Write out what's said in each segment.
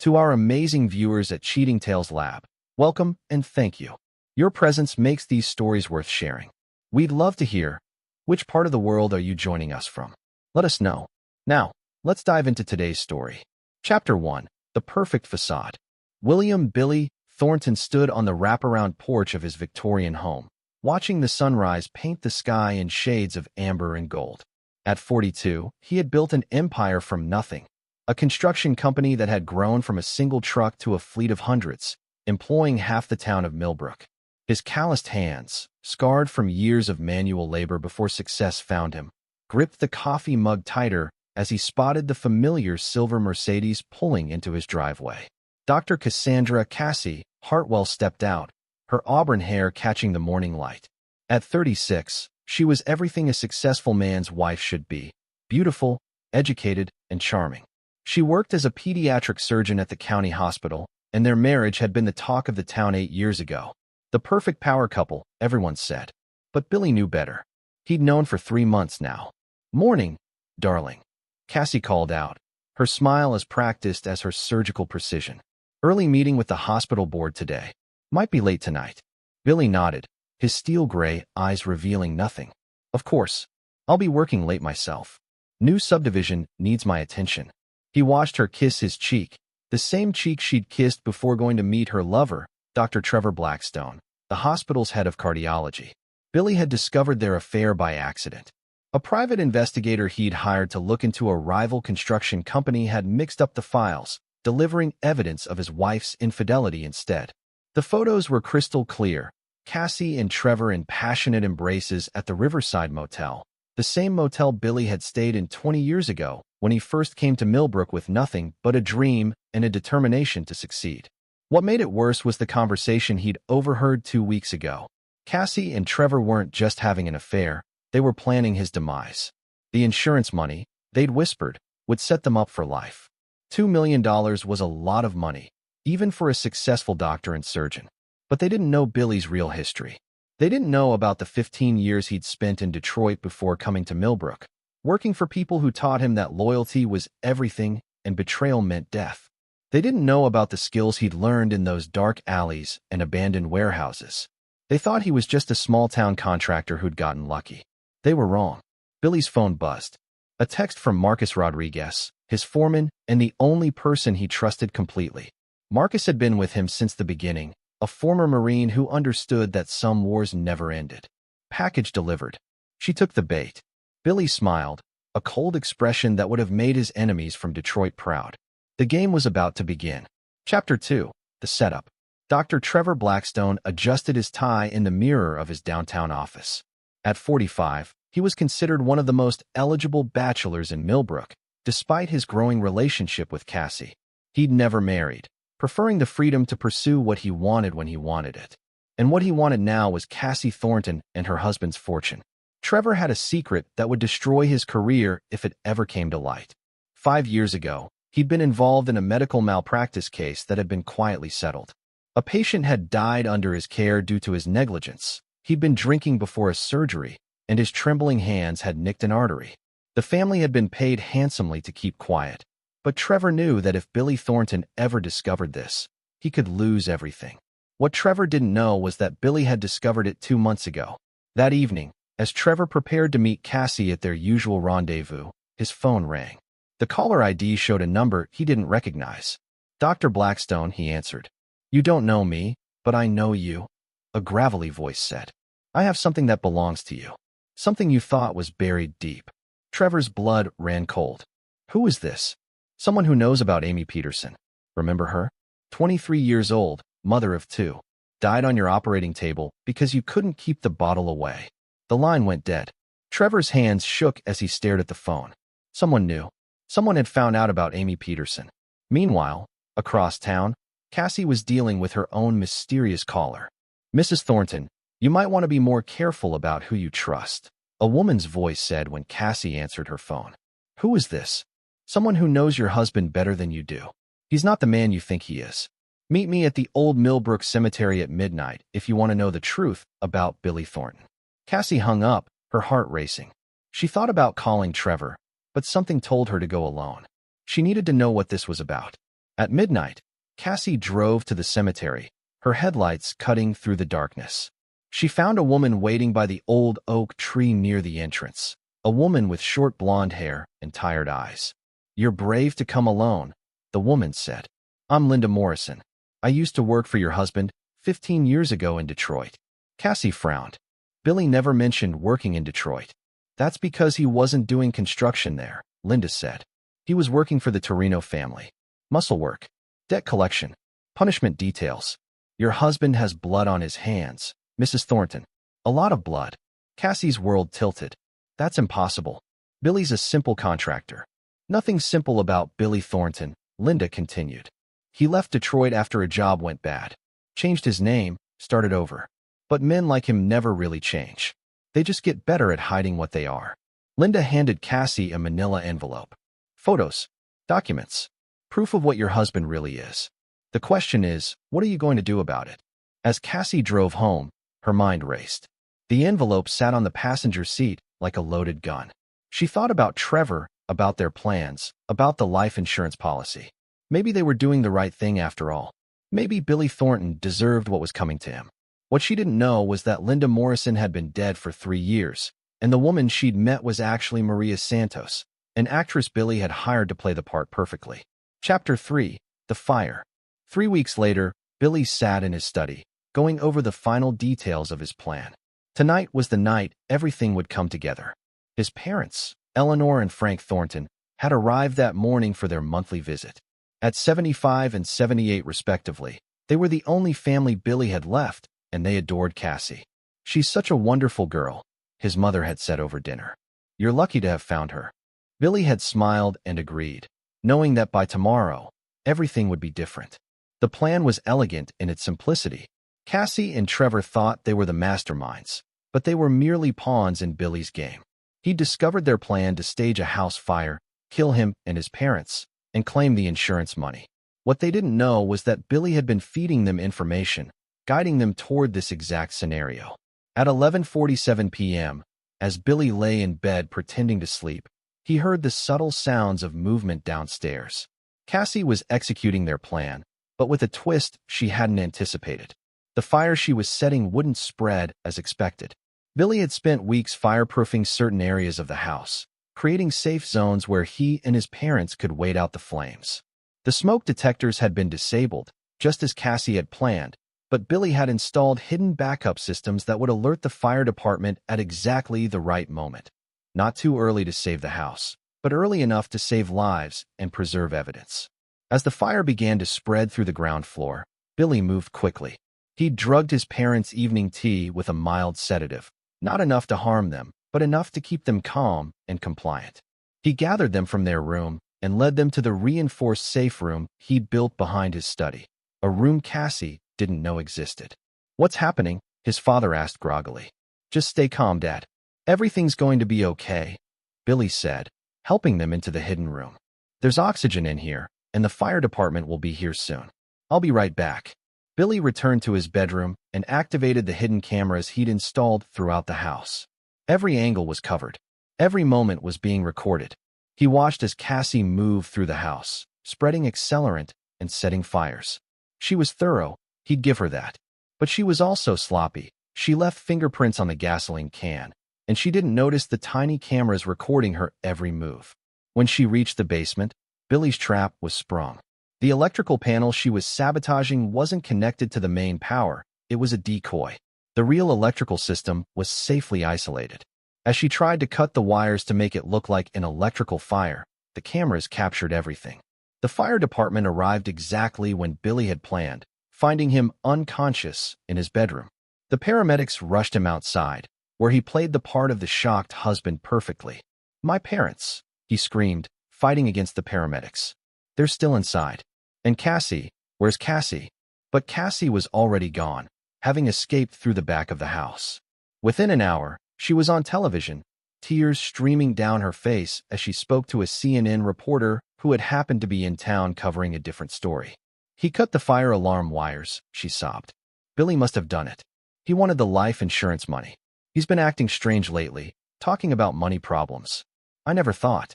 To our amazing viewers at Cheating Tales Lab, welcome and thank you. Your presence makes these stories worth sharing. We'd love to hear, which part of the world are you joining us from? Let us know. Now, let's dive into today's story. Chapter 1. The Perfect Facade. William Billy Thornton stood on the wraparound porch of his Victorian home, watching the sunrise paint the sky in shades of amber and gold. At 42, he had built an empire from nothing, a construction company that had grown from a single truck to a fleet of hundreds, employing half the town of Millbrook. His calloused hands, scarred from years of manual labor before success found him, gripped the coffee mug tighter as he spotted the familiar silver Mercedes pulling into his driveway. Dr. Cassandra Cassie Hartwell stepped out, her auburn hair catching the morning light. At 36, she was everything a successful man's wife should be: beautiful, educated, and charming. She worked as a pediatric surgeon at the county hospital, and their marriage had been the talk of the town 8 years ago. The perfect power couple, everyone said. But Billy knew better. He'd known for 3 months now. "Morning, darling," Cassie called out, her smile as practiced as her surgical precision. "Early meeting with the hospital board today. Might be late tonight." Billy nodded, his steel-gray eyes revealing nothing. "Of course. I'll be working late myself. New subdivision needs my attention." He watched her kiss his cheek, the same cheek she'd kissed before going to meet her lover, Dr. Trevor Blackstone, the hospital's head of cardiology. Billy had discovered their affair by accident. A private investigator he'd hired to look into a rival construction company had mixed up the files, delivering evidence of his wife's infidelity instead. The photos were crystal clear: Cassie and Trevor in passionate embraces at the Riverside Motel, the same motel Billy had stayed in 20 years ago when he first came to Millbrook with nothing but a dream and a determination to succeed. What made it worse was the conversation he'd overheard 2 weeks ago. Cassie and Trevor weren't just having an affair, they were planning his demise. The insurance money, they'd whispered, would set them up for life. $2 million was a lot of money, even for a successful doctor and surgeon. But they didn't know Billy's real history. They didn't know about the 15 years he'd spent in Detroit before coming to Millbrook, working for people who taught him that loyalty was everything and betrayal meant death. They didn't know about the skills he'd learned in those dark alleys and abandoned warehouses. They thought he was just a small-town contractor who'd gotten lucky. They were wrong. Billy's phone buzzed. A text from Marcus Rodriguez, his foreman and the only person he trusted completely. Marcus had been with him since the beginning, a former Marine who understood that some wars never ended. Package delivered. She took the bait. Billy smiled, a cold expression that would have made his enemies from Detroit proud. The game was about to begin. Chapter 2. The Setup. Dr. Trevor Blackstone adjusted his tie in the mirror of his downtown office. At 45, he was considered one of the most eligible bachelors in Millbrook, despite his growing relationship with Cassie. He'd never married, preferring the freedom to pursue what he wanted when he wanted it. And what he wanted now was Cassie Thornton and her husband's fortune. Trevor had a secret that would destroy his career if it ever came to light. 5 years ago, he'd been involved in a medical malpractice case that had been quietly settled. A patient had died under his care due to his negligence. He'd been drinking before a surgery, and his trembling hands had nicked an artery. The family had been paid handsomely to keep quiet, but Trevor knew that if Billy Thornton ever discovered this, he could lose everything. What Trevor didn't know was that Billy had discovered it 2 months ago. That evening, as Trevor prepared to meet Cassie at their usual rendezvous, his phone rang. The caller ID showed a number he didn't recognize. "Dr. Blackstone," he answered. "You don't know me, but I know you," a gravelly voice said. "I have something that belongs to you. Something you thought was buried deep." Trevor's blood ran cold. Who is this? Someone who knows about Amy Peterson. Remember her? 23 years old, mother of 2. Died on your operating table because you couldn't keep the bottle away. The line went dead. Trevor's hands shook as he stared at the phone. Someone knew. Someone had found out about Amy Peterson. Meanwhile, across town, Cassie was dealing with her own mysterious caller. "Mrs. Thornton, you might want to be more careful about who you trust," a woman's voice said when Cassie answered her phone. "Who is this?" "Someone who knows your husband better than you do. He's not the man you think he is. Meet me at the old Millbrook Cemetery at midnight if you want to know the truth about Billy Thornton." Cassie hung up, her heart racing. She thought about calling Trevor, but something told her to go alone. She needed to know what this was about. At midnight, Cassie drove to the cemetery, her headlights cutting through the darkness. She found a woman waiting by the old oak tree near the entrance, a woman with short blonde hair and tired eyes. "You're brave to come alone," the woman said. "I'm Linda Morrison. I used to work for your husband 15 years ago in Detroit." Cassie frowned. Billy never mentioned working in Detroit. "That's because he wasn't doing construction there," Linda said. "He was working for the Torino family. Muscle work, debt collection, punishment details. Your husband has blood on his hands, Mrs. Thornton. A lot of blood." Cassie's world tilted. "That's impossible. Billy's a simple contractor." "Nothing simple about Billy Thornton," Linda continued. "He left Detroit after a job went bad. Changed his name, started over. But men like him never really change. They just get better at hiding what they are." Linda handed Cassie a manila envelope. "Photos, documents, proof of what your husband really is. The question is, what are you going to do about it?" As Cassie drove home, her mind raced. The envelope sat on the passenger seat like a loaded gun. She thought about Trevor, about their plans, about the life insurance policy. Maybe they were doing the right thing after all. Maybe Billy Thornton deserved what was coming to him. What she didn't know was that Linda Morrison had been dead for 3 years, and the woman she'd met was actually Maria Santos, an actress Billy had hired to play the part perfectly. Chapter 3. The Fire. 3 weeks later, Billy sat in his study, going over the final details of his plan. Tonight was the night everything would come together. His parents, Eleanor and Frank Thornton, had arrived that morning for their monthly visit. At 75 and 78 respectively, they were the only family Billy had left, and they adored Cassie. "She's such a wonderful girl," his mother had said over dinner. "You're lucky to have found her." Billy had smiled and agreed, knowing that by tomorrow, everything would be different. The plan was elegant in its simplicity. Cassie and Trevor thought they were the masterminds, but they were merely pawns in Billy's game. He discovered their plan to stage a house fire, kill him and his parents, and claim the insurance money. What they didn't know was that Billy had been feeding them information, guiding them toward this exact scenario. At 11:47 p.m., as Billy lay in bed pretending to sleep, he heard the subtle sounds of movement downstairs. Cassie was executing their plan, but with a twist she hadn't anticipated. The fire she was setting wouldn't spread as expected. Billy had spent weeks fireproofing certain areas of the house, creating safe zones where he and his parents could wait out the flames. The smoke detectors had been disabled, just as Cassie had planned, but Billy had installed hidden backup systems that would alert the fire department at exactly the right moment. Not too early to save the house, but early enough to save lives and preserve evidence. As the fire began to spread through the ground floor, Billy moved quickly. He drugged his parents' evening tea with a mild sedative, not enough to harm them, but enough to keep them calm and compliant. He gathered them from their room and led them to the reinforced safe room he'd built behind his study, a room Cassie didn't know existed. "What's happening?" his father asked groggily. "Just stay calm, Dad. Everything's going to be okay," Billy said, helping them into the hidden room. "There's oxygen in here, and the fire department will be here soon. I'll be right back." Billy returned to his bedroom and activated the hidden cameras he'd installed throughout the house. Every angle was covered. Every moment was being recorded. He watched as Cassie moved through the house, spreading accelerant and setting fires. She was thorough, he'd give her that. But she was also sloppy. She left fingerprints on the gasoline can, and she didn't notice the tiny cameras recording her every move. When she reached the basement, Billy's trap was sprung. The electrical panel she was sabotaging wasn't connected to the main power, it was a decoy. The real electrical system was safely isolated. As she tried to cut the wires to make it look like an electrical fire, the cameras captured everything. The fire department arrived exactly when Billy had planned, finding him unconscious in his bedroom. The paramedics rushed him outside, where he played the part of the shocked husband perfectly. "My parents," he screamed, fighting against the paramedics. "They're still inside. And Cassie, where's Cassie?" But Cassie was already gone, having escaped through the back of the house. Within an hour, she was on television, tears streaming down her face as she spoke to a CNN reporter who had happened to be in town covering a different story. "He cut the fire alarm wires," she sobbed. "Billy must have done it. He wanted the life insurance money. He's been acting strange lately, talking about money problems. I never thought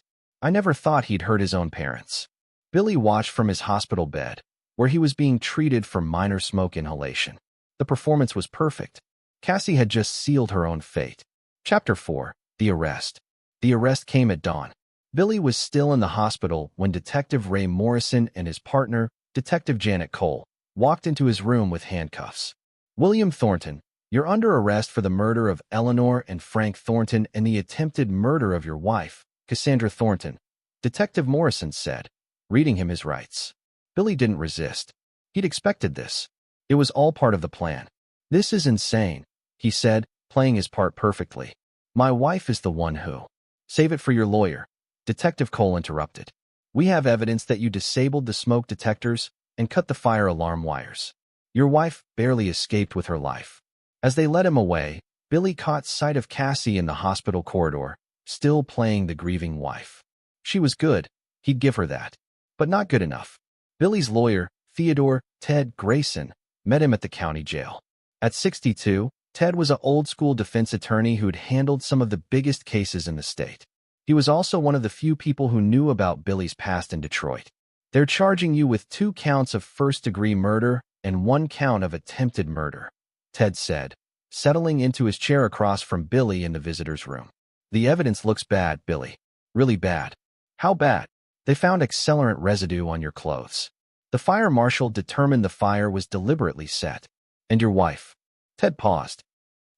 he'd hurt his own parents." Billy watched from his hospital bed, where he was being treated for minor smoke inhalation. The performance was perfect. Cassie had just sealed her own fate. Chapter 4. The Arrest. The arrest came at dawn. Billy was still in the hospital when Detective Ray Morrison and his partner, Detective Janet Cole, walked into his room with handcuffs. "William Thornton, you're under arrest for the murder of Eleanor and Frank Thornton and the attempted murder of your wife, Cassandra Thornton," Detective Morrison said, reading him his rights. Billy didn't resist. He'd expected this. It was all part of the plan. "This is insane," he said, playing his part perfectly. "My wife is the one who—" "Save it for your lawyer," Detective Cole interrupted. "We have evidence that you disabled the smoke detectors and cut the fire alarm wires. Your wife barely escaped with her life." As they led him away, Billy caught sight of Cassie in the hospital corridor, still playing the grieving wife. She was good, he'd give her that. But not good enough. Billy's lawyer, Theodore Ted Grayson, met him at the county jail. At 62, Ted was an old-school defense attorney who'd handled some of the biggest cases in the state. He was also one of the few people who knew about Billy's past in Detroit. "They're charging you with 2 counts of first-degree murder and 1 count of attempted murder," Ted said, settling into his chair across from Billy in the visitor's room. "The evidence looks bad, Billy. Really bad." "How bad?" "They found accelerant residue on your clothes. The fire marshal determined the fire was deliberately set." "And your wife?" Ted paused.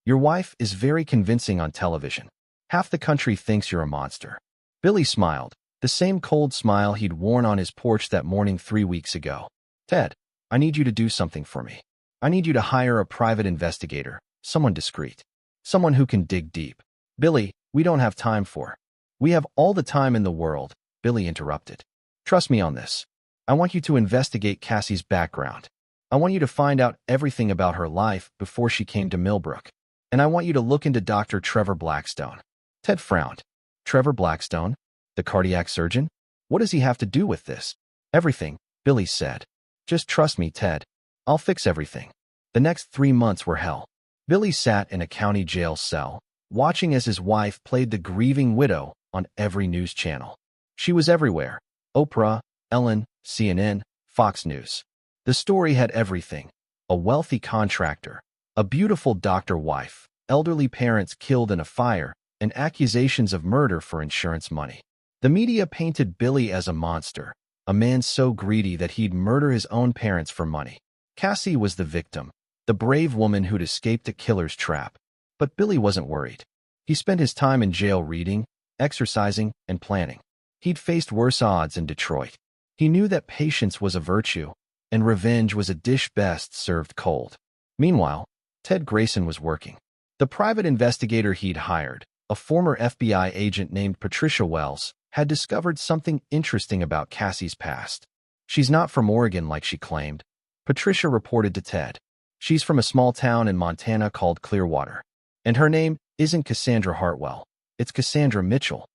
"Your wife is very convincing on television. Half the country thinks you're a monster." Billy smiled, the same cold smile he'd worn on his porch that morning 3 weeks ago. "Ted, I need you to do something for me. I need you to hire a private investigator, someone discreet, someone who can dig deep." "Billy, we don't have time for—" "We have all the time in the world," Billy interrupted. "Trust me on this. I want you to investigate Cassie's background. I want you to find out everything about her life before she came to Millbrook. And I want you to look into Dr. Trevor Blackstone." Ted frowned. "Trevor Blackstone? The cardiac surgeon? What does he have to do with this?" "Everything," Billy said. "Just trust me, Ted. I'll fix everything." The next 3 months were hell. Billy sat in a county jail cell, watching as his wife played the grieving widow on every news channel. She was everywhere: Oprah, Ellen, CNN, Fox News. The story had everything: a wealthy contractor, a beautiful doctor wife, elderly parents killed in a fire, and accusations of murder for insurance money. The media painted Billy as a monster, a man so greedy that he'd murder his own parents for money. Cassie was the victim, the brave woman who'd escaped the killer's trap. But Billy wasn't worried. He spent his time in jail reading, exercising, and planning. He'd faced worse odds in Detroit. He knew that patience was a virtue, and revenge was a dish best served cold. Meanwhile, Ted Grayson was working. The private investigator he'd hired, a former FBI agent named Patricia Wells, had discovered something interesting about Cassie's past. "She's not from Oregon like she claimed," Patricia reported to Ted. "She's from a small town in Montana called Clearwater. And her name isn't Cassandra Hartwell. It's Cassandra Mitchell."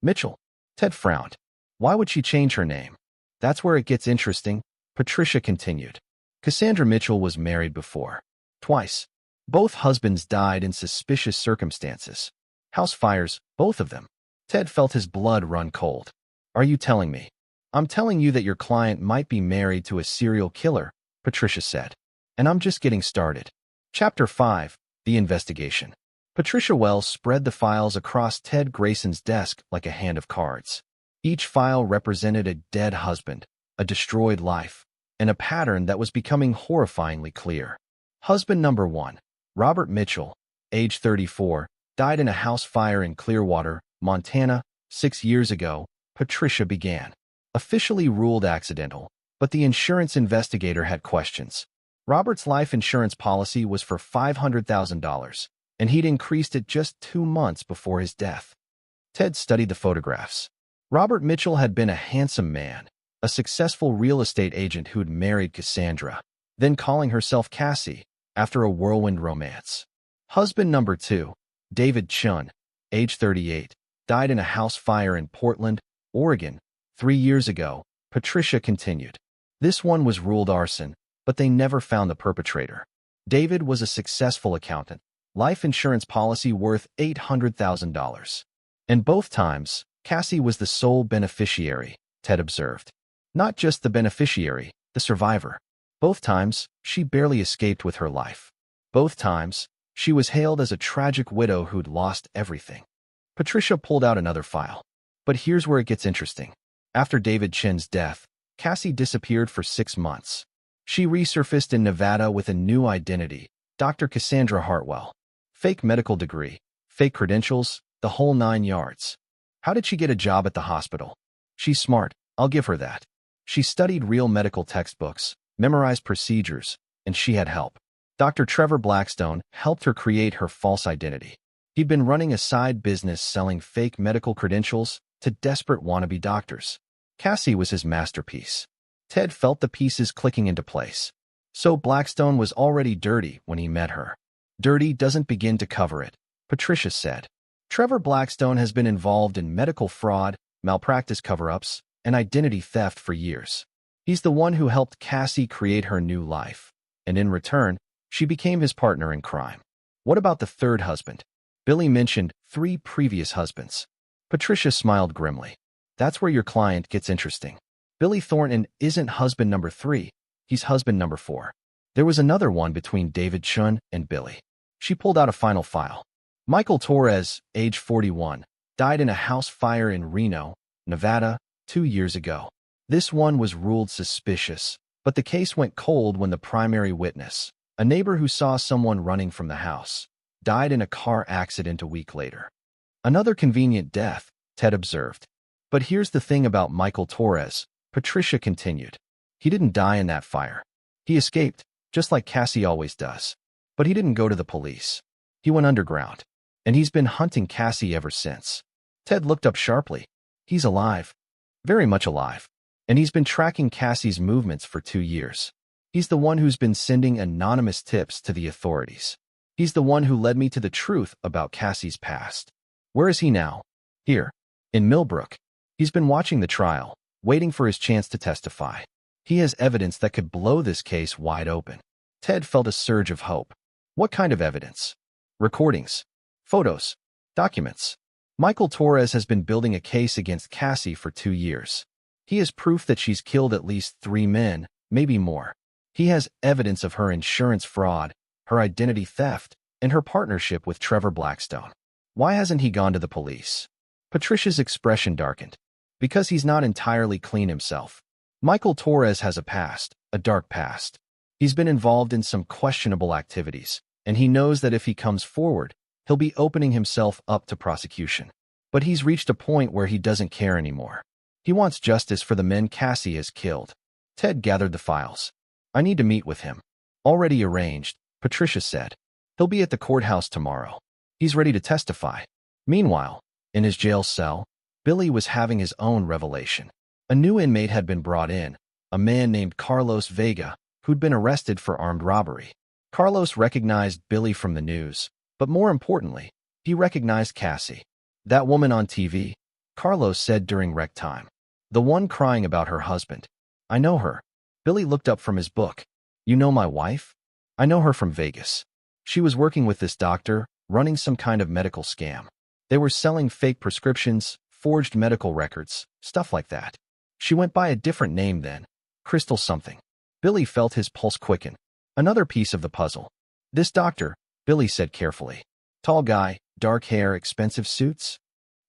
"Mitchell?" Ted frowned. "Why would she change her name?" "That's where it gets interesting," Patricia continued. "Cassandra Mitchell was married before. Twice. Both husbands died in suspicious circumstances. House fires, both of them." Ted felt his blood run cold. "Are you telling me?" "I'm telling you that your client might be married to a serial killer," Patricia said. "And I'm just getting started." Chapter 5. The Investigation. Patricia Wells spread the files across Ted Grayson's desk like a hand of cards. Each file represented a dead husband, a destroyed life, and a pattern that was becoming horrifyingly clear. Husband number 1, Robert Mitchell, age 34, died in a house fire in Clearwater, Montana, 6 years ago, Patricia began. Officially ruled accidental, but the insurance investigator had questions. Robert's life insurance policy was for $500,000, and he'd increased it just 2 months before his death. Ted studied the photographs. Robert Mitchell had been a handsome man, a successful real estate agent who'd married Cassandra, then calling herself Cassie, after a whirlwind romance. Husband number 2, David Chun, age 38, died in a house fire in Portland, Oregon, 3 years ago, Patricia continued. This one was ruled arson, but they never found the perpetrator. David was a successful accountant, life insurance policy worth $800,000. And both times, Cassie was the sole beneficiary, Ted observed. Not just the beneficiary, the survivor. Both times, she barely escaped with her life. Both times, she was hailed as a tragic widow who'd lost everything. Patricia pulled out another file. But here's where it gets interesting. After David Chin's death, Cassie disappeared for 6 months. She resurfaced in Nevada with a new identity, Dr. Cassandra Hartwell. Fake medical degree, fake credentials, the whole 9 yards. How did she get a job at the hospital? She's smart, I'll give her that. She studied real medical textbooks, memorized procedures, and she had help. Dr. Trevor Blackstone helped her create her false identity. He'd been running a side business selling fake medical credentials to desperate wannabe doctors. Cassie was his masterpiece. Ted felt the pieces clicking into place. So Blackstone was already dirty when he met her. Dirty doesn't begin to cover it, Patricia said. Trevor Blackstone has been involved in medical fraud, malpractice cover-ups, and identity theft for years. He's the one who helped Cassie create her new life, and in return, she became his partner in crime. What about the third husband? Billy mentioned 3 previous husbands. Patricia smiled grimly. That's where your client gets interesting. Billy Thornton isn't husband number 3, he's husband number 4. There was another one between David Chun and Billy. She pulled out a final file. Michael Torres, age 41, died in a house fire in Reno, Nevada, 2 years ago. This one was ruled suspicious, but the case went cold when the primary witness, a neighbor who saw someone running from the house, died in a car accident a week later. Another convenient death, Ted observed. But here's the thing about Michael Torres, Patricia continued. He didn't die in that fire. He escaped, just like Cassie always does. But he didn't go to the police. He went underground. And he's been hunting Cassie ever since. Ted looked up sharply. He's alive. Very much alive. And he's been tracking Cassie's movements for 2 years. He's the one who's been sending anonymous tips to the authorities. He's the one who led me to the truth about Cassie's past. Where is he now? Here. In Millbrook. He's been watching the trial, waiting for his chance to testify. He has evidence that could blow this case wide open. Ted felt a surge of hope. What kind of evidence? Recordings. Photos. Documents. Michael Torres has been building a case against Cassie for 2 years. He has proof that she's killed at least 3 men, maybe more. He has evidence of her insurance fraud, her identity theft, and her partnership with Trevor Blackstone. Why hasn't he gone to the police? Patricia's expression darkened. Because he's not entirely clean himself. Michael Torres has a past, a dark past. He's been involved in some questionable activities, and he knows that if he comes forward, he'll be opening himself up to prosecution. But he's reached a point where he doesn't care anymore. He wants justice for the men Cassie has killed. Ted gathered the files. I need to meet with him. Already arranged, Patricia said. He'll be at the courthouse tomorrow. He's ready to testify. Meanwhile, in his jail cell, Billy was having his own revelation. A new inmate had been brought in, a man named Carlos Vega, who'd been arrested for armed robbery. Carlos recognized Billy from the news, but more importantly, he recognized Cassie. That woman on TV, Carlos said during rec time. The one crying about her husband. I know her. Billy looked up from his book. You know my wife? I know her from Vegas. She was working with this doctor, running some kind of medical scam. They were selling fake prescriptions, forged medical records, stuff like that. She went by a different name then. Crystal something. Billy felt his pulse quicken. Another piece of the puzzle. This doctor, Billy said carefully. Tall guy, dark hair, expensive suits?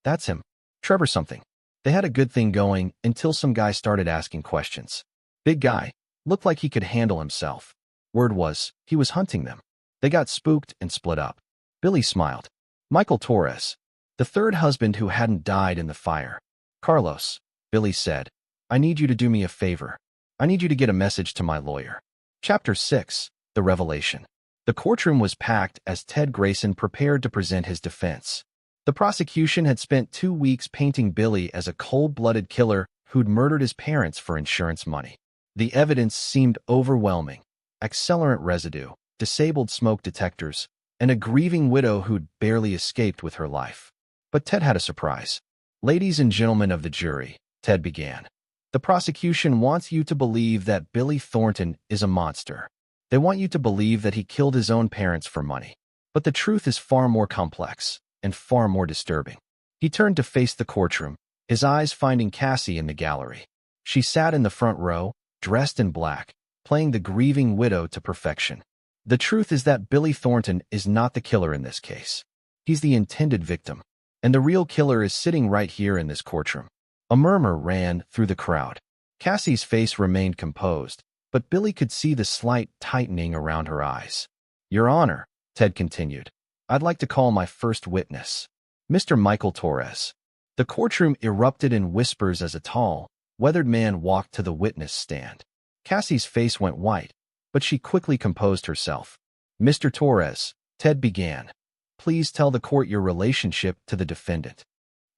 That's him. Trevor something. They had a good thing going until some guy started asking questions. Big guy. Looked like he could handle himself. Word was, he was hunting them. They got spooked and split up. Billy smiled. Michael Torres. The third husband who hadn't died in the fire. Carlos, Billy said. I need you to do me a favor. I need you to get a message to my lawyer. Chapter 6. The Revelation. The courtroom was packed as Ted Grayson prepared to present his defense. The prosecution had spent 2 weeks painting Billy as a cold-blooded killer who'd murdered his parents for insurance money. The evidence seemed overwhelming. Accelerant residue, disabled smoke detectors, and a grieving widow who'd barely escaped with her life. But Ted had a surprise. Ladies and gentlemen of the jury, Ted began. The prosecution wants you to believe that Billy Thornton is a monster. They want you to believe that he killed his own parents for money. But the truth is far more complex and far more disturbing. He turned to face the courtroom, his eyes finding Cassie in the gallery. She sat in the front row, dressed in black, playing the grieving widow to perfection. The truth is that Billy Thornton is not the killer in this case. He's the intended victim, and the real killer is sitting right here in this courtroom. A murmur ran through the crowd. Cassie's face remained composed, but Billy could see the slight tightening around her eyes. "Your Honor," Ted continued, "I'd like to call my first witness, Mr. Michael Torres." The courtroom erupted in whispers as a tall, weathered man walked to the witness stand. Cassie's face went white, but she quickly composed herself. "Mr. Torres," Ted began, "please tell the court your relationship to the defendant."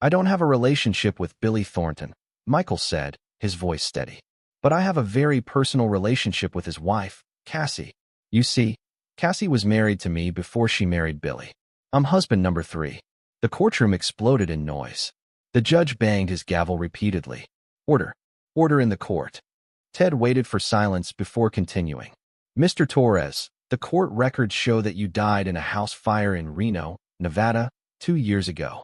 "I don't have a relationship with Billy Thornton," Michael said, his voice steady. "But I have a very personal relationship with his wife, Cassie. You see, Cassie was married to me before she married Billy. I'm husband number 3. The courtroom exploded in noise. The judge banged his gavel repeatedly. "Order. Order in the court." Ted waited for silence before continuing. "Mr. Torres, the court records show that you died in a house fire in Reno, Nevada, 2 years ago."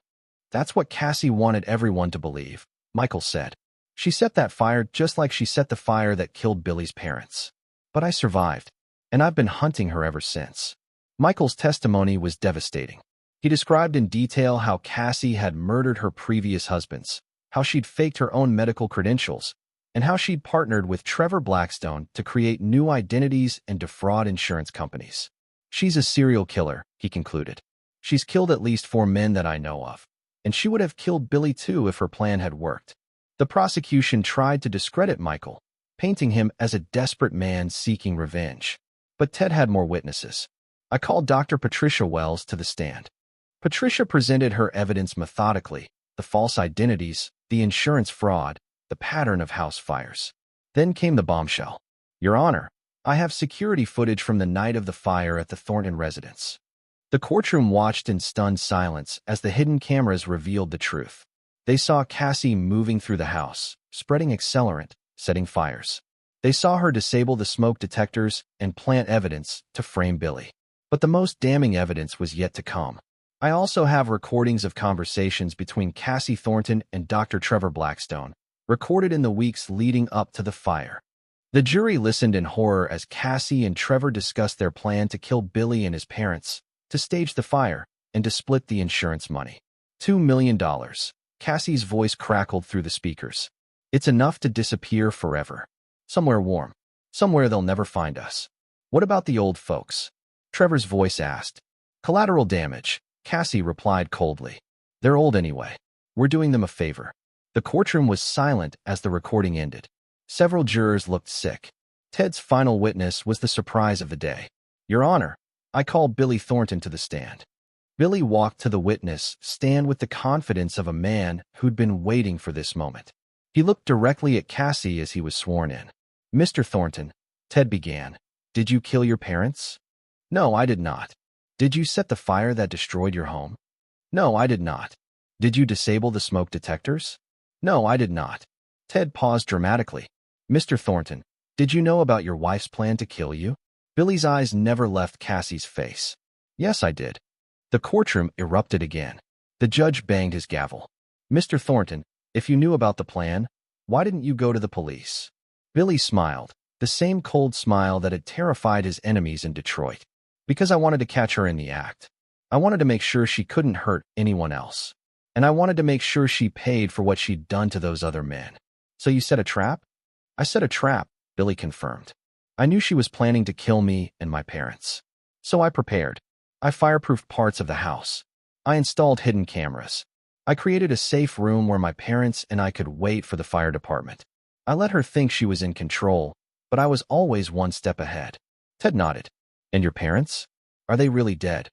"That's what Cassie wanted everyone to believe," Michael said. "She set that fire just like she set the fire that killed Billy's parents. But I survived, and I've been hunting her ever since." Michael's testimony was devastating. He described in detail how Cassie had murdered her previous husbands, how she'd faked her own medical credentials, and how she'd partnered with Trevor Blackstone to create new identities and defraud insurance companies. "She's a serial killer," he concluded. "She's killed at least 4 men that I know of, and she would have killed Billy too if her plan had worked." The prosecution tried to discredit Michael, painting him as a desperate man seeking revenge. But Ted had more witnesses. "I called Dr. Patricia Wells to the stand." Patricia presented her evidence methodically, the false identities, the insurance fraud, the pattern of house fires. Then came the bombshell. "Your Honor, I have security footage from the night of the fire at the Thornton residence." The courtroom watched in stunned silence as the hidden cameras revealed the truth. They saw Cassie moving through the house, spreading accelerant, setting fires. They saw her disable the smoke detectors and plant evidence to frame Billy. But the most damning evidence was yet to come. I also have recordings of conversations between Cassie Thornton and Dr. Trevor Blackstone, recorded in the weeks leading up to the fire. The jury listened in horror as Cassie and Trevor discussed their plan to kill Billy and his parents, to stage the fire, and to split the insurance money. $2 million. Cassie's voice crackled through the speakers. "It's enough to disappear forever. Somewhere warm. Somewhere they'll never find us." "What about the old folks?" Trevor's voice asked. "Collateral damage," Cassie replied coldly. "They're old anyway. We're doing them a favor." The courtroom was silent as the recording ended. Several jurors looked sick. Ted's final witness was the surprise of the day. "Your Honor, I call Billy Thornton to the stand." Billy walked to the witness stand with the confidence of a man who'd been waiting for this moment. He looked directly at Cassie as he was sworn in. "Mr. Thornton," Ted began, "did you kill your parents?" "No, I did not." "Did you set the fire that destroyed your home?" "No, I did not." "Did you disable the smoke detectors?" "No, I did not." Ted paused dramatically. "Mr. Thornton, did you know about your wife's plan to kill you?" Billy's eyes never left Cassie's face. "Yes, I did." The courtroom erupted again. The judge banged his gavel. "Mr. Thornton, if you knew about the plan, why didn't you go to the police?" Billy smiled, the same cold smile that had terrified his enemies in Detroit. "Because I wanted to catch her in the act. I wanted to make sure she couldn't hurt anyone else. And I wanted to make sure she paid for what she'd done to those other men." "So you set a trap?" "I set a trap," Billy confirmed. "I knew she was planning to kill me and my parents. So I prepared. I fireproofed parts of the house. I installed hidden cameras. I created a safe room where my parents and I could wait for the fire department. I let her think she was in control, but I was always one step ahead." Ted nodded. "And your parents? Are they really dead?"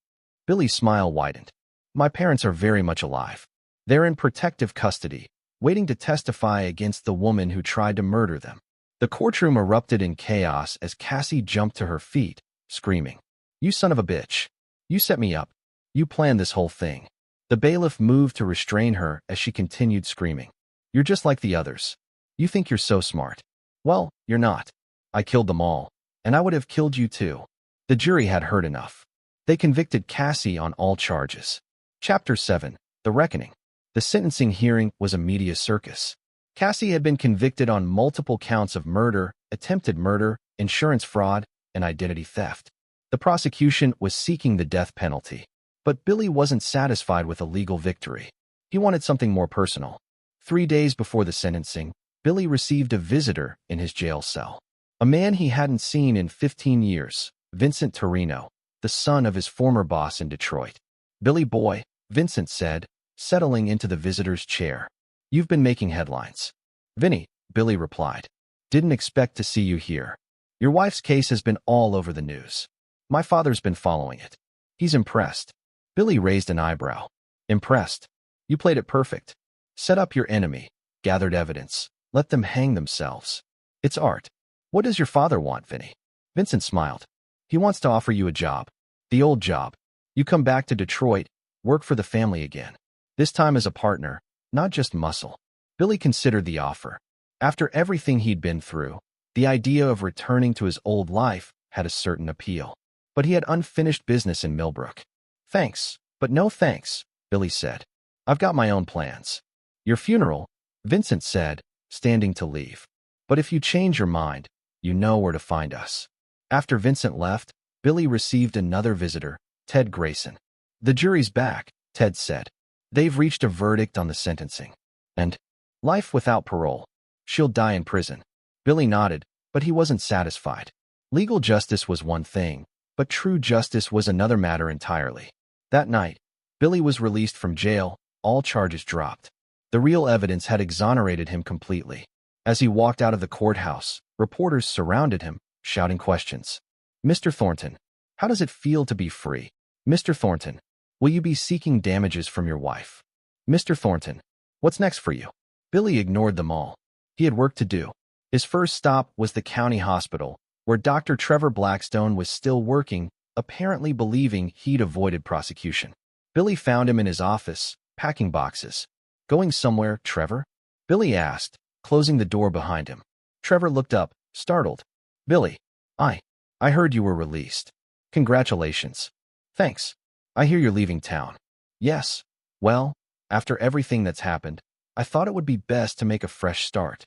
Billy's smile widened. "My parents are very much alive. They're in protective custody, waiting to testify against the woman who tried to murder them." The courtroom erupted in chaos as Cassie jumped to her feet, screaming, "You son of a bitch. You set me up. You planned this whole thing." The bailiff moved to restrain her as she continued screaming. "You're just like the others. You think you're so smart. Well, you're not. I killed them all, and I would have killed you too." The jury had heard enough. They convicted Cassie on all charges. Chapter 7. The Reckoning. The sentencing hearing was a media circus. Cassie had been convicted on multiple counts of murder, attempted murder, insurance fraud, and identity theft. The prosecution was seeking the death penalty. But Billy wasn't satisfied with a legal victory. He wanted something more personal. 3 days before the sentencing, Billy received a visitor in his jail cell. A man he hadn't seen in 15 years, Vincent Torino, the son of his former boss in Detroit. "Billy boy," Vincent said, settling into the visitor's chair. "You've been making headlines." "Vinny," Billy replied. "Didn't expect to see you here. Your wife's case has been all over the news. My father's been following it. He's impressed." Billy raised an eyebrow. "Impressed? You played it perfect. Set up your enemy, gathered evidence, let them hang themselves. It's art. What does your father want, Vinny?" Vincent smiled. "He wants to offer you a job. The old job. You come back to Detroit, work for the family again. This time as a partner, not just muscle." Billy considered the offer. After everything he'd been through, the idea of returning to his old life had a certain appeal. But he had unfinished business in Millbrook. "Thanks, but no thanks," Billy said. "I've got my own plans." "Your funeral," Vincent said, standing to leave. "But if you change your mind, you know where to find us." After Vincent left, Billy received another visitor, Ted Grayson. "The jury's back," Ted said. "They've reached a verdict on the sentencing. And life without parole. She'll die in prison." Billy nodded, but he wasn't satisfied. Legal justice was one thing, but true justice was another matter entirely. That night, Billy was released from jail, all charges dropped. The real evidence had exonerated him completely. As he walked out of the courthouse, reporters surrounded him, shouting questions. "Mr. Thornton, how does it feel to be free? Mr. Thornton, will you be seeking damages from your wife? Mr. Thornton, what's next for you?" Billy ignored them all. He had work to do. His first stop was the county hospital, where Dr. Trevor Blackstone was still working, apparently believing he'd avoided prosecution. Billy found him in his office, packing boxes. "Going somewhere, Trevor?" Billy asked, closing the door behind him. Trevor looked up, startled. "Billy, I heard you were released. Congratulations." "Thanks. I hear you're leaving town." "Yes. Well, after everything that's happened, I thought it would be best to make a fresh start."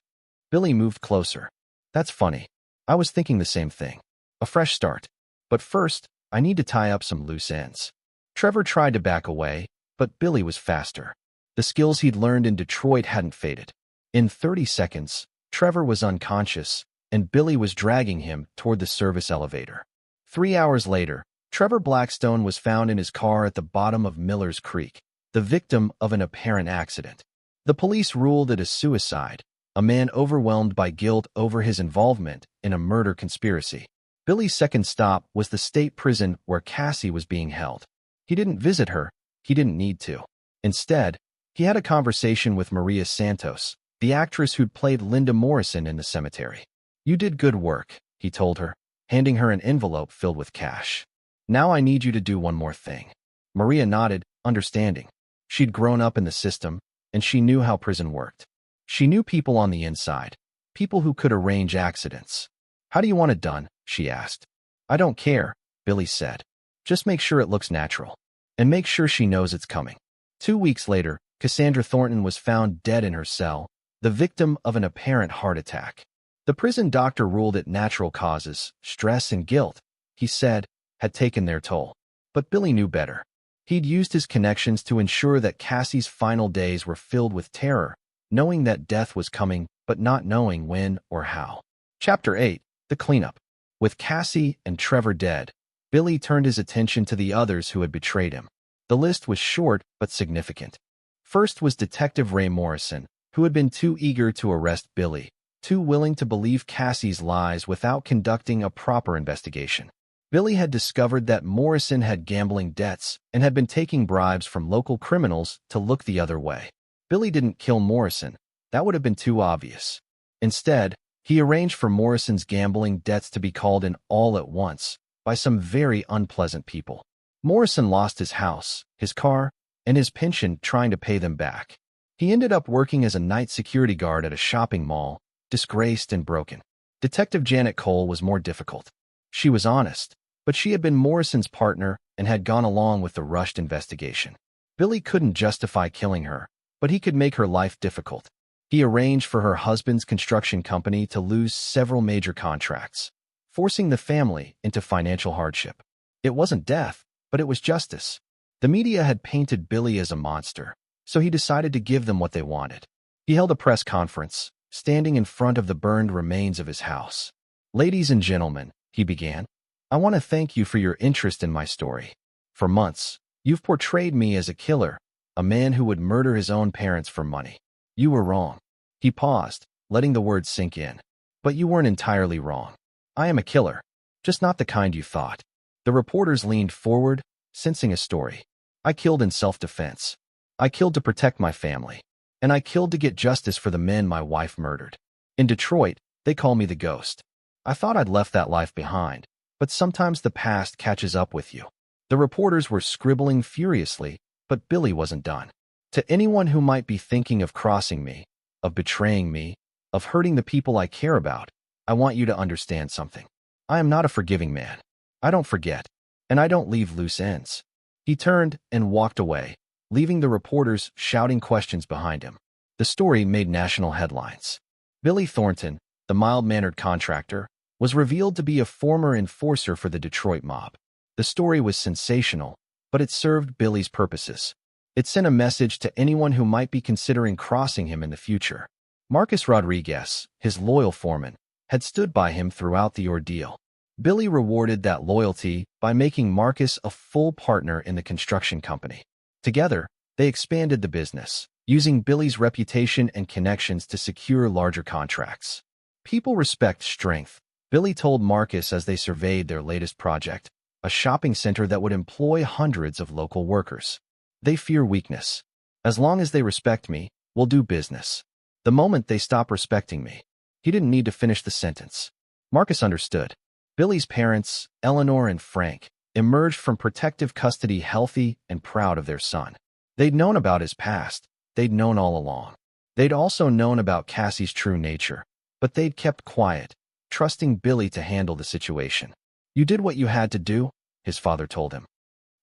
Billy moved closer. "That's funny. I was thinking the same thing. A fresh start. But first, I need to tie up some loose ends." Trevor tried to back away, but Billy was faster. The skills he'd learned in Detroit hadn't faded. In 30 seconds, Trevor was unconscious, and Billy was dragging him toward the service elevator. 3 hours later, Trevor Blackstone was found in his car at the bottom of Miller's Creek, the victim of an apparent accident. The police ruled it a suicide, a man overwhelmed by guilt over his involvement in a murder conspiracy. Billy's second stop was the state prison where Cassie was being held. He didn't visit her. He didn't need to. Instead, he had a conversation with Maria Santos, the actress who'd played Linda Morrison in The Cemetery. "You did good work," he told her, handing her an envelope filled with cash. "Now I need you to do one more thing." Maria nodded, understanding. She'd grown up in the system, and she knew how prison worked. She knew people on the inside, people who could arrange accidents. "How do you want it done?" she asked. "I don't care," Billy said. "Just make sure it looks natural. And make sure she knows it's coming." 2 weeks later, Cassandra Thornton was found dead in her cell, the victim of an apparent heart attack. The prison doctor ruled it natural causes, stress and guilt, he said, had taken their toll. But Billy knew better. He'd used his connections to ensure that Cassie's final days were filled with terror, knowing that death was coming, but not knowing when or how. Chapter 8, The Cleanup. With Cassie and Trevor dead, Billy turned his attention to the others who had betrayed him. The list was short but significant. First was Detective Ray Morrison, who had been too eager to arrest Billy, too willing to believe Cassie's lies without conducting a proper investigation. Billy had discovered that Morrison had gambling debts and had been taking bribes from local criminals to look the other way. Billy didn't kill Morrison. That would have been too obvious. Instead, he arranged for Morrison's gambling debts to be called in all at once by some very unpleasant people. Morrison lost his house, his car, and his pension trying to pay them back. He ended up working as a night security guard at a shopping mall, disgraced and broken. Detective Janet Cole was more difficult. She was honest, but she had been Morrison's partner and had gone along with the rushed investigation. Billy couldn't justify killing her, but he could make her life difficult. He arranged for her husband's construction company to lose several major contracts, forcing the family into financial hardship. It wasn't death, but it was justice. The media had painted Billy as a monster, so he decided to give them what they wanted. He held a press conference, standing in front of the burned remains of his house. "Ladies and gentlemen," he began, "I want to thank you for your interest in my story. For months, you've portrayed me as a killer, a man who would murder his own parents for money. You were wrong." He paused, letting the words sink in. "But you weren't entirely wrong. I am a killer, just not the kind you thought." The reporters leaned forward, sensing a story. "I killed in self-defense. I killed to protect my family. And I killed to get justice for the men my wife murdered. In Detroit, they call me the ghost. I thought I'd left that life behind, but sometimes the past catches up with you." The reporters were scribbling furiously, but Billy wasn't done. "To anyone who might be thinking of crossing me, of betraying me, of hurting the people I care about, I want you to understand something. I am not a forgiving man. I don't forget, and I don't leave loose ends." He turned and walked away, leaving the reporters shouting questions behind him. The story made national headlines. Billy Thornton, the mild-mannered contractor, was revealed to be a former enforcer for the Detroit mob. The story was sensational, but it served Billy's purposes. It sent a message to anyone who might be considering crossing him in the future. Marcus Rodriguez, his loyal foreman, had stood by him throughout the ordeal. Billy rewarded that loyalty by making Marcus a full partner in the construction company. Together, they expanded the business, using Billy's reputation and connections to secure larger contracts. "People respect strength," Billy told Marcus as they surveyed their latest project, a shopping center that would employ hundreds of local workers. "They fear weakness. As long as they respect me, we'll do business. The moment they stop respecting me." He didn't need to finish the sentence. Marcus understood. Billy's parents, Eleanor and Frank, emerged from protective custody healthy and proud of their son. They'd known about his past. They'd known all along. They'd also known about Cassie's true nature, but they'd kept quiet, trusting Billy to handle the situation. "You did what you had to do," his father told him.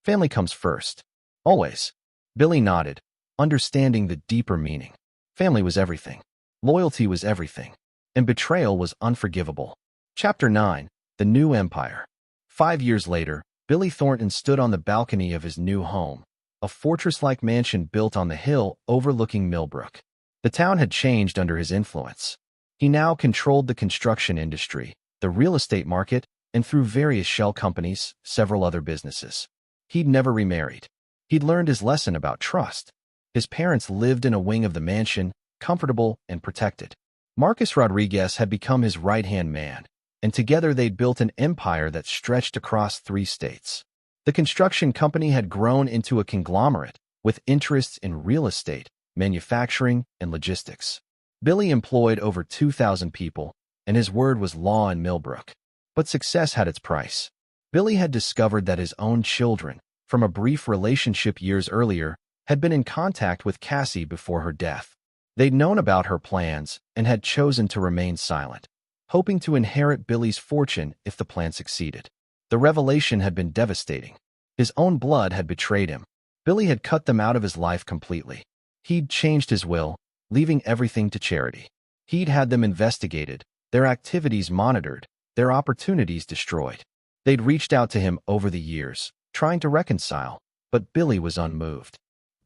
"Family comes first. Always." Billy nodded, understanding the deeper meaning. Family was everything. Loyalty was everything. And betrayal was unforgivable. Chapter 9. The New Empire. 5 years later, Billy Thornton stood on the balcony of his new home, a fortress-like mansion built on the hill overlooking Millbrook. The town had changed under his influence. He now controlled the construction industry, the real estate market, and through various shell companies, several other businesses. He'd never remarried. He'd learned his lesson about trust. His parents lived in a wing of the mansion, comfortable and protected. Marcus Rodriguez had become his right-hand man, and together they'd built an empire that stretched across 3 states. The construction company had grown into a conglomerate, with interests in real estate, manufacturing, and logistics. Billy employed over 2,000 people, and his word was law in Millbrook. But success had its price. Billy had discovered that his own children, from a brief relationship years earlier, had been in contact with Cassie before her death. They'd known about her plans and had chosen to remain silent, hoping to inherit Billy's fortune if the plan succeeded. The revelation had been devastating. His own blood had betrayed him. Billy had cut them out of his life completely. He'd changed his will, leaving everything to charity. He'd had them investigated, their activities monitored, their opportunities destroyed. They'd reached out to him over the years, trying to reconcile, but Billy was unmoved.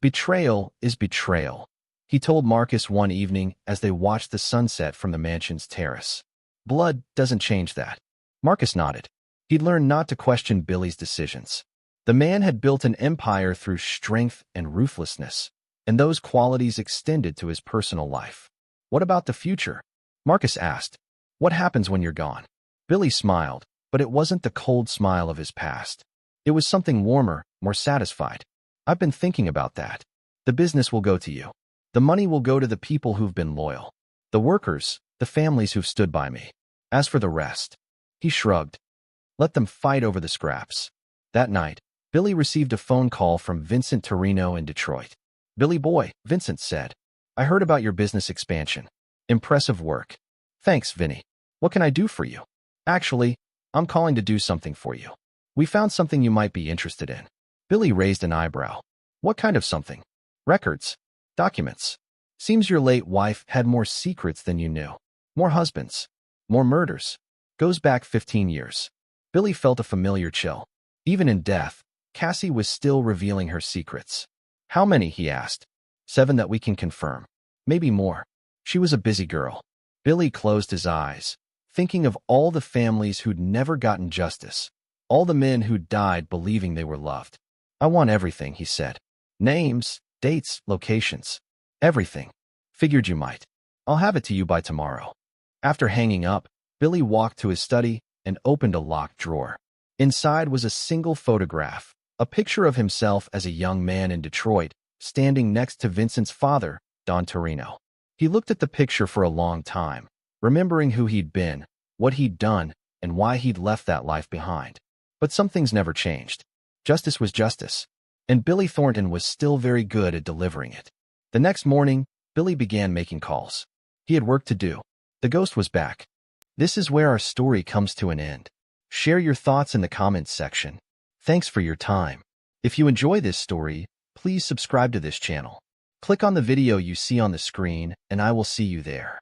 "Betrayal is betrayal," he told Marcus one evening as they watched the sunset from the mansion's terrace. "Blood doesn't change that." Marcus nodded. He'd learned not to question Billy's decisions. The man had built an empire through strength and ruthlessness, and those qualities extended to his personal life. "What about the future?" Marcus asked. "What happens when you're gone?" Billy smiled, but it wasn't the cold smile of his past. It was something warmer, more satisfied. "I've been thinking about that. The business will go to you. The money will go to the people who've been loyal. The workers, the families who've stood by me. As for the rest," he shrugged. "Let them fight over the scraps." That night, Billy received a phone call from Vincent Torino in Detroit. "Billy boy," Vincent said, "I heard about your business expansion. Impressive work." "Thanks, Vinny. What can I do for you?" "Actually, I'm calling to do something for you. We found something you might be interested in." Billy raised an eyebrow. "What kind of something?" "Records. Documents." Seems your late wife had more secrets than you knew. More husbands. More murders. Goes back 15 years. Billy felt a familiar chill. Even in death, Cassie was still revealing her secrets. How many, he asked. 7 that we can confirm. Maybe more. She was a busy girl. Billy closed his eyes, thinking of all the families who'd never gotten justice. All the men who'd died believing they were loved. I want everything, he said. Names, dates, locations. Everything. Figured you might. I'll have it to you by tomorrow. After hanging up, Billy walked to his study and opened a locked drawer. Inside was a single photograph, a picture of himself as a young man in Detroit, standing next to Vincent's father, Don Torino. He looked at the picture for a long time, remembering who he'd been, what he'd done, and why he'd left that life behind. But some things never changed. Justice was justice, and Billy Thornton was still very good at delivering it. The next morning, Billy began making calls. He had work to do. The ghost was back. This is where our story comes to an end. Share your thoughts in the comments section. Thanks for your time. If you enjoy this story, please subscribe to this channel. Click on the video you see on the screen, and I will see you there.